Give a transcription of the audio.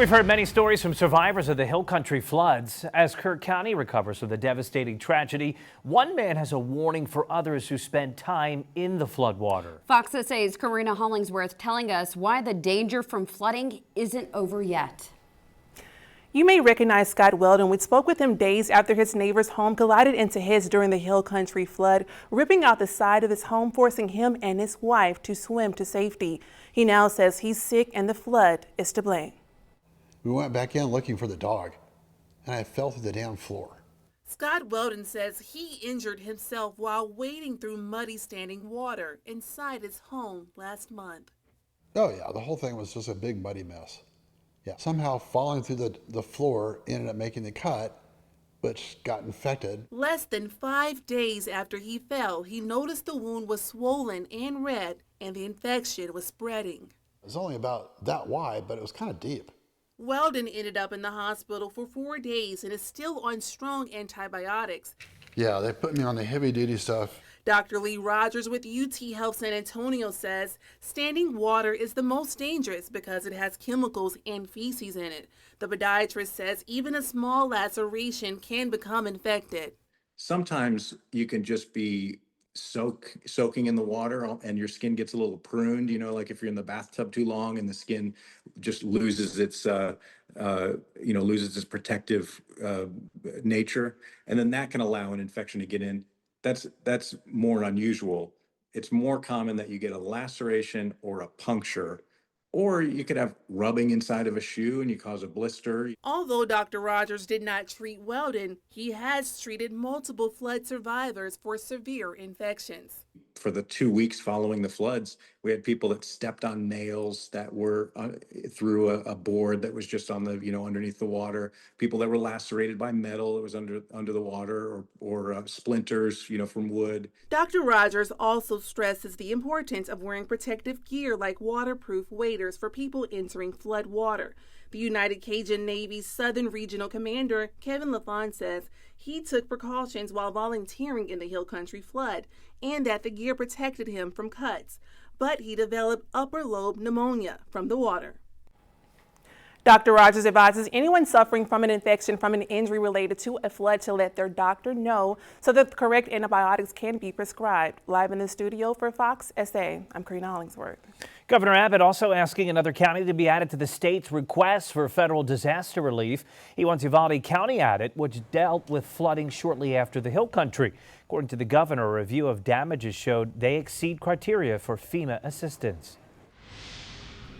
We've heard many stories from survivors of the Hill Country floods. As Kerr County recovers from the devastating tragedy, one man has a warning for others who spend time in the floodwater. Fox SA's Karina Hollingsworth telling us why the danger from flooding isn't over yet. You may recognize Scott Weldon. We spoke with him days after his neighbor's home collided into his during the Hill Country flood, ripping out the side of his home, forcing him and his wife to swim to safety. He now says he's sick and the flood is to blame. We went back in looking for the dog, and I fell through the damn floor. Scott Weldon says he injured himself while wading through muddy standing water inside his home last month. Oh yeah, the whole thing was just a big muddy mess. Yeah, somehow falling through the floor ended up making the cut, which got infected. Less than 5 days after he fell, he noticed the wound was swollen and red, and the infection was spreading. It was only about that wide, but it was kind of deep. Weldon ended up in the hospital for 4 days and is still on strong antibiotics. Yeah, they put me on the heavy-duty stuff. Dr. Lee Rogers with UT Health San Antonio says standing water is the most dangerous because it has chemicals and feces in it. The podiatrist says even a small laceration can become infected. Sometimes you can just be soaking in the water and your skin gets a little pruned, like if you're in the bathtub too long and the skin just loses its protective nature, and then that can allow an infection to get in. That's more unusual. It's more common that you get a laceration or a puncture, or you could have rubbing inside of a shoe and you cause a blister. Although Dr. Rogers did not treat Weldon, he has treated multiple flood survivors for severe infections. For the 2 weeks following the floods, we had people that stepped on nails that were through a board that was just on the, underneath the water. People that were lacerated by metal that was under the water, or splinters, from wood. Dr. Rogers also stresses the importance of wearing protective gear like waterproof waders for people entering flood water. The United Cajun Navy's Southern Regional Commander, Kevin Lafon, says he took precautions while volunteering in the Hill Country flood and that the gear protected him from cuts, but he developed upper lobe pneumonia from the water. Dr. Rogers advises anyone suffering from an infection from an injury related to a flood to let their doctor know so that the correct antibiotics can be prescribed. Live in the studio for Fox SA, I'm Karina Hollingsworth. Governor Abbott also asking another county to be added to the state's request for federal disaster relief. He wants Uvalde County added, which dealt with flooding shortly after the Hill Country. According to the governor, a review of damages showed they exceed criteria for FEMA assistance.